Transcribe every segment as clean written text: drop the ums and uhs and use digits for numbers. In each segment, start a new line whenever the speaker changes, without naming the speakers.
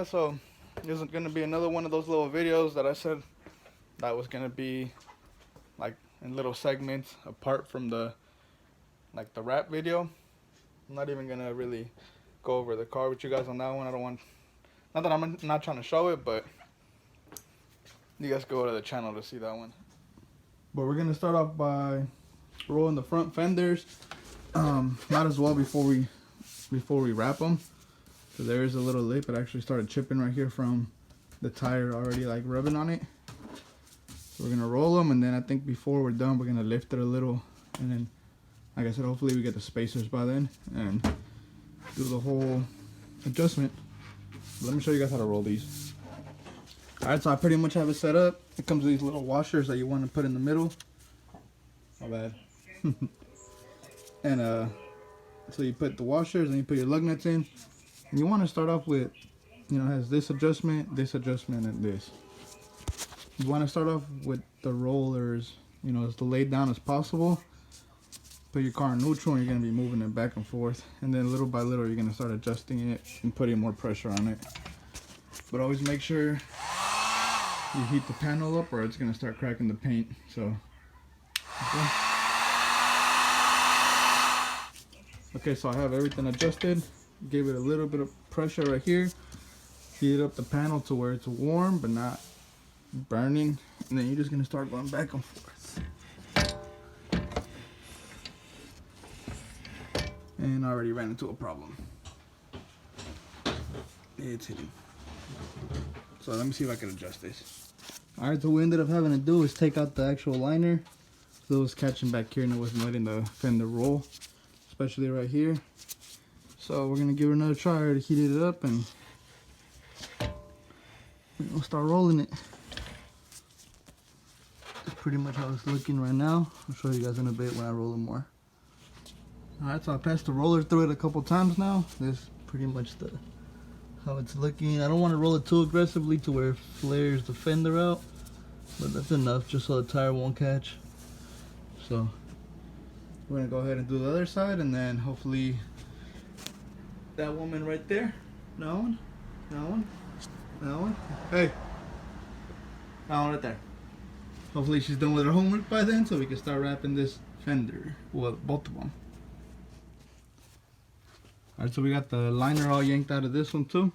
guys, so this is gonna be another one of those little videos that I said that was gonna be like in little segments apart from the wrap video. I'm not even gonna really go over the car with you guys on that one. I don't want, not that I'm not trying to show it, but you guys go to the channel to see that one. But we're gonna start off by rolling the front fenders. Might as well before we wrap them. So there is a little lip. It actually started chipping right here from the tire already like rubbing on it. So we're gonna roll them, and then I think before we're done, we're gonna lift it a little, and then, like I said, hopefully we get the spacers by then and do the whole adjustment. Let me show you guys how to roll these. Alright, so I pretty much have it set up. It comes with these little washers that you want to put in the middle. My bad. And so you put the washers and you put your lug nuts in. And you want to start off with, you know, it has this adjustment, and this. You want to start off with the rollers, you know, as laid down as possible. Put your car in neutral and you're going to be moving it back and forth. And then little by little, you're going to start adjusting it and putting more pressure on it. But always make sure you heat the panel up or it's going to start cracking the paint. So, okay, so I have everything adjusted. Gave it a little bit of pressure right here. Heat up the panel to where it's warm but not burning. And then you're just going to start going back and forth. And I already ran into a problem. It's hitting. So let me see if I can adjust this. Alright, so what we ended up having to do is take out the actual liner. So it was catching back here and it wasn't letting the fender roll, especially right here. So we're gonna give it another try to heat it up and we'll start rolling it. That's pretty much how it's looking right now. I'll show you guys in a bit when I roll it more. Alright, so I passed the roller through it a couple times now. This is pretty much how it's looking. I don't want to roll it too aggressively to where it flares the fender out, but that's enough just so the tire won't catch. So we're gonna go ahead and do the other side, and then hopefully that woman right there, that one, hey, that one right there. Hopefully she's done with her homework by then, so we can start wrapping this fender. Well, both of them. Alright, so we got the liner all yanked out of this one too,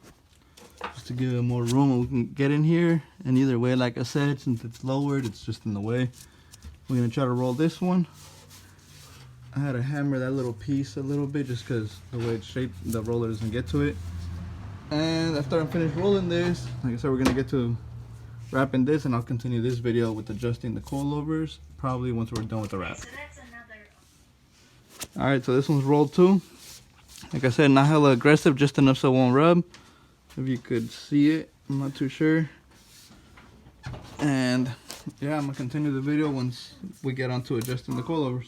just to give it more room and we can get in here. And either way, like I said, since it's lowered, it's just in the way. We're gonna try to roll this one. I had to hammer that little piece a little bit just because the way it's shaped, the roller doesn't get to it. And after I'm finished rolling this, like I said, we're gonna get to wrapping this, and I'll continue this video with adjusting the coilovers probably once we're done with the wrap. Alright, so this one's rolled too. Like I said, not hella aggressive, just enough so it won't rub. If you could see it, I'm not too sure. And yeah, I'm gonna continue the video once we get onto adjusting the coilovers.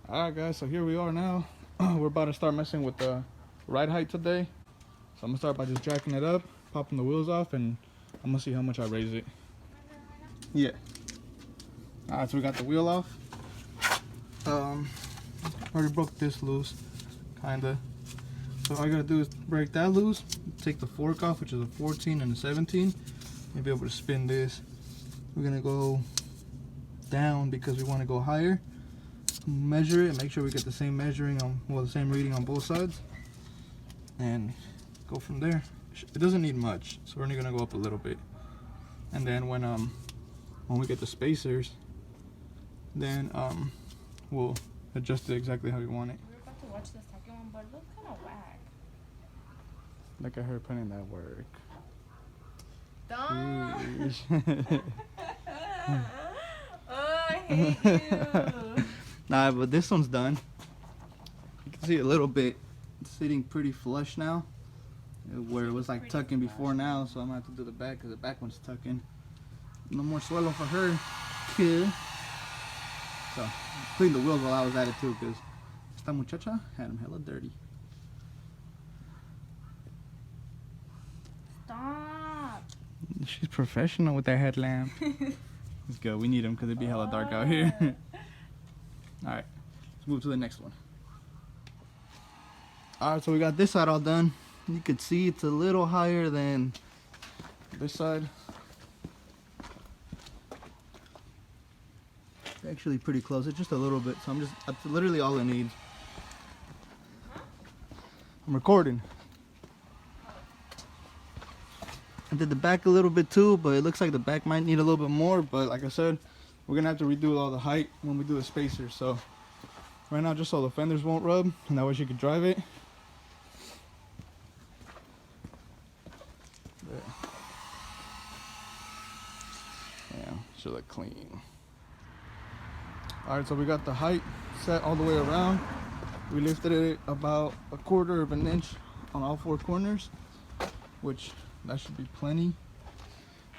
Alright guys, so here we are now. We're about to start messing with the ride height today. So I'm gonna start by just jacking it up, popping the wheels off, and I'm gonna see how much I raise it. Yeah. Alright, so we got the wheel off. Already broke this loose, kinda. So all I gotta do is break that loose, take the fork off, which is a 14 and a 17, and be able to spin this. We're gonna go down because we want to go higher. Measure it, make sure we get the same measuring on, well, the same reading on both sides, and go from there. It doesn't need much, so we're only gonna go up a little bit. And then when we get the spacers, then we'll adjust it exactly how we want it.
We're about to watch the second one, but it looks kind of whack.
Look at her putting that work.
Don't. Oh, I hate you.
Nah, but this one's done. You can see a little bit. It's sitting pretty flush now, where it was like tucking before now. So I'm gonna have to do the back because the back one's tucking. No more swallow for her. Cool. So cleaned the wheels while I was at it too, because esta muchacha had them hella dirty.
Stop.
She's professional with that headlamp. Let's go. We need them because it'd be hella dark out here. Alright, let's move to the next one. Alright, so we got this side all done. You can see it's a little higher than this side. It's actually pretty close. It's just a little bit. So that's literally all it needs. I'm recording. I did the back a little bit too, but it looks like the back might need a little bit more. But like I said, we're gonna have to redo all the height when we do the spacers. So right now, just so the fenders won't rub, and that way she can drive it. Yeah, should look clean. Alright, so we got the height set all the way around. We lifted it about 1/4 of an inch on all 4 corners, which that should be plenty.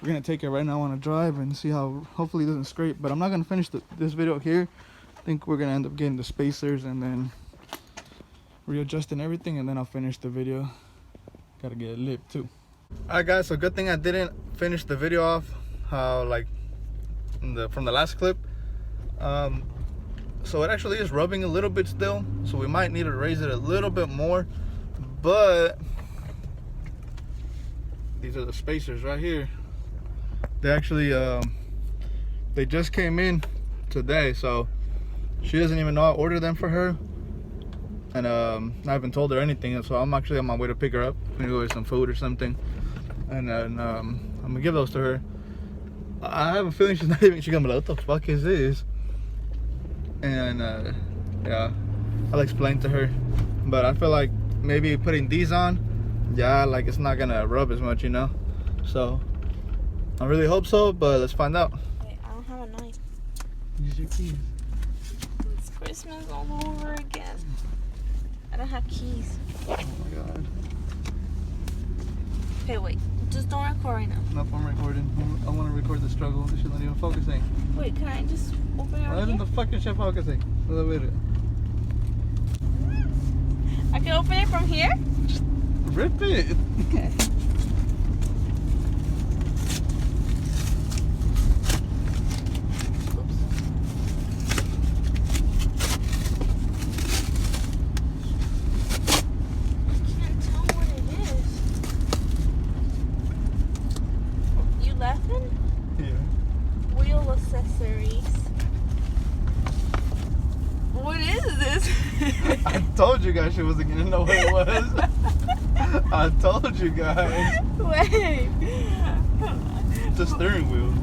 We're gonna take it right now on a drive and see how, hopefully it doesn't scrape. But I'm not gonna finish this video here. I think we're gonna end up getting the spacers and then readjusting everything, and then I'll finish the video. Gotta get it lit too. Alright guys, so good thing I didn't finish the video off how like from the last clip. So it actually is rubbing a little bit still, so we might need to raise it a little bit more. But these are the spacers right here. They actually they just came in today, so she doesn't even know I ordered them for her, and I haven't told her anything. So I'm actually on my way to pick her up. I'm gonna go get some food or something, and then I'm gonna give those to her. I have a feeling she's gonna be like, what the fuck is this? And yeah, I'll explain to her. But I feel like maybe putting these on, yeah, like it's not gonna rub as much, you know. So I really hope so, but let's find out.
Wait, I don't have a knife.
Use your keys.
It's Christmas all over again. I don't have keys.
Oh my god.
Okay, wait. Just don't record right now.
Nope, I'm recording. I want to record the struggle. This shit not even focusing.
Wait, can I just open it
Why
right
isn't
here?
the fucking shit focusing? Wait.
I can open it from here?
Rip it.
Okay. Wheel accessories. What is this?
I told you guys she wasn't gonna know what it was. I told you guys.
Wait.
It's a steering wheel.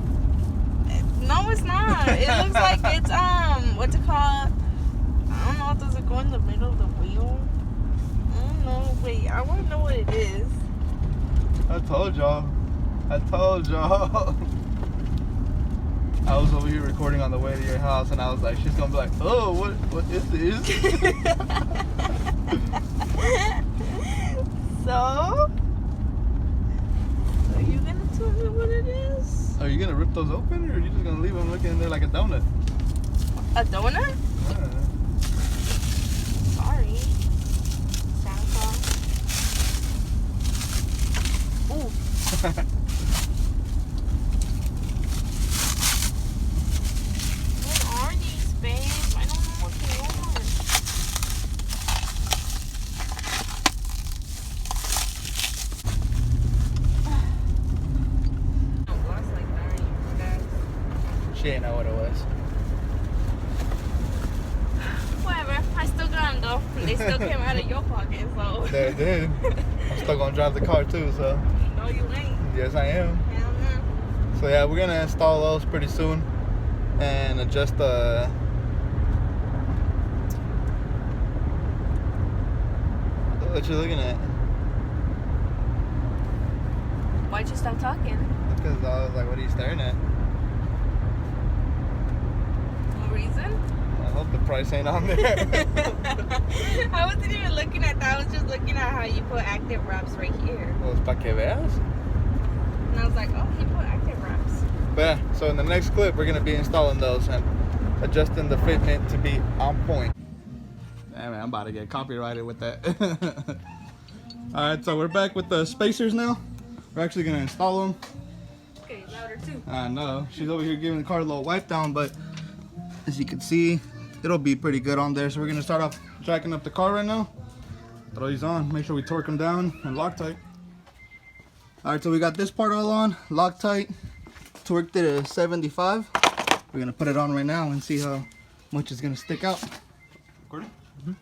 No, it's not. It looks like it's what's it called? I don't know. Does it go in the middle of the wheel? I don't know. Wait, I want to know what it is.
I told y'all. I was over here recording on the way to your house, and I was like, she's gonna be like, oh, what is this?
So, are you gonna tell me what it is?
Are you gonna rip those open, or are you just gonna leave them looking in there like a donut?
A donut?
Yeah.
Sorry. Santa Claus. Ooh. What are these, babe? I don't know what they want. Don't gloss like that, you guys.
She ain't know what it was.
Whatever. I still got them though. They still came out of your pocket, so.
They did. I'm still gonna drive the car too, so.
No, you ain't.
Yes, I am.
Hell no.
So yeah, we're gonna install those pretty soon and adjust the. What you looking at?
Why'd you stop talking?
Because I was like, what are you staring at?
No reason?
I hope the price ain't on there.
I wasn't even looking at that. I was just looking at how you put active wraps right here.
Well, it's pa' que veas.
And I was like, oh, he put active wraps.
But yeah, so in the next clip, we're gonna be installing those and adjusting the fitment to be on point. Damn man, I'm about to get copyrighted with that. Alright, so we're back with the spacers now. We're actually gonna install them.
Okay, louder too.
I know, she's over here giving the car a little wipe down, but as you can see, it'll be pretty good on there. So we're gonna start off jacking up the car right now. throw these on. Make sure we torque them down and Loctite. All right, so we got this part all on, Loctite, torqued it at 75. We're gonna put it on right now and see how much it's gonna stick out. Recording? Mm-hmm.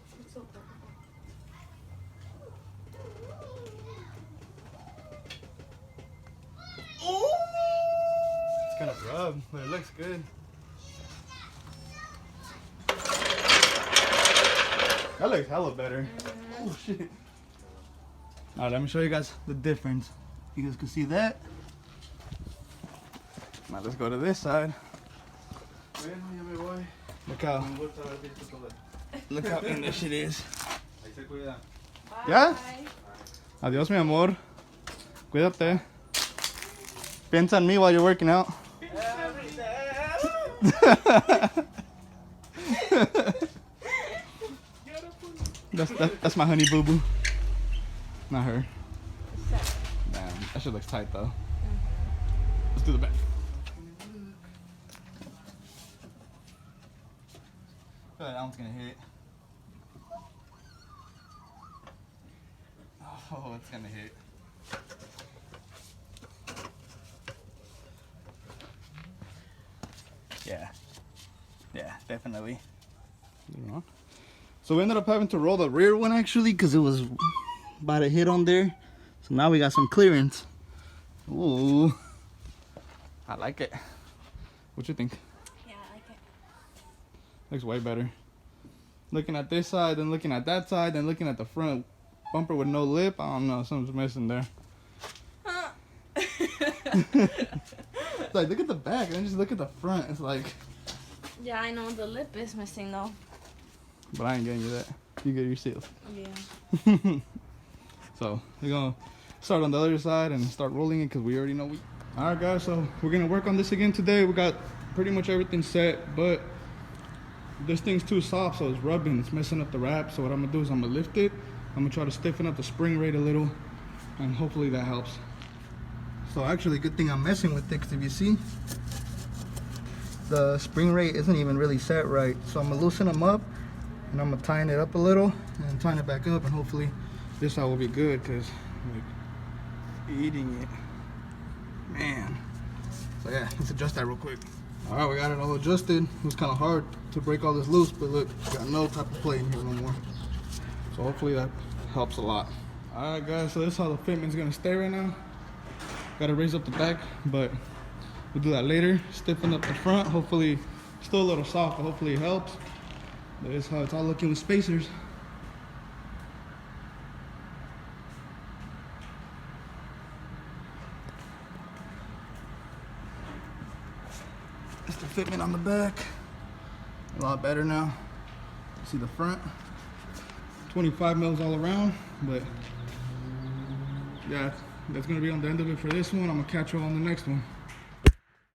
It's kind of rub, but it looks good. That looks hella better. Oh shit. All right, let me show you guys the difference. You guys can see that. Now let's go to this side. Look how in this shit is. ¿Ya? Adiós, mi amor. Cuídate. Piensa en mí while you're working out. That's my honey boo boo. Not her. Damn, that shit looks tight though. Let's do the back. I feel like that one's gonna hit. Oh, it's gonna hit. Yeah, definitely. So we ended up having to roll the rear one actually because it was about to hit on there. So now we got some clearance. Ooh, I like it. What you think?
Yeah, I like it.
Looks way better. Looking at this side, then looking at that side, then looking at the front bumper with no lip. I don't know, something's missing there. It's like, look at the back and then just look at the front. It's like...
Yeah, I know the lip is missing though.
But I ain't getting you that. You get yourself.
Yeah.
So we're gonna start on the other side and start rolling it because we already know we... Alright guys, so we're gonna work on this again today. We got pretty much everything set, but this thing's too soft, so it's rubbing. It's messing up the wrap. So what I'm gonna do is I'm gonna lift it. I'm gonna try to stiffen up the spring rate a little, and hopefully that helps. So actually, good thing I'm messing with it, because if you see, the spring rate isn't even really set right. So I'm gonna loosen them up, and I'm gonna tighten it up a little, and tighten it back up, and hopefully this side will be good, because like eating it, man. So yeah, let's adjust that real quick. All right, we got it all adjusted. It was kind of hard to break all this loose, but look, got no type of play in here no more. So hopefully that helps a lot. All right guys, so this is how the fitment's gonna stay right now. Gotta raise up the back, but we'll do that later. Stiffen up the front, hopefully still a little soft, but hopefully it helps. But this is how it's all looking with spacers. That's the fitment on the back. A lot better now. See the front. 25 mils all around, but yeah, that's gonna be on the end of it for this one. I'm gonna catch you on the next one.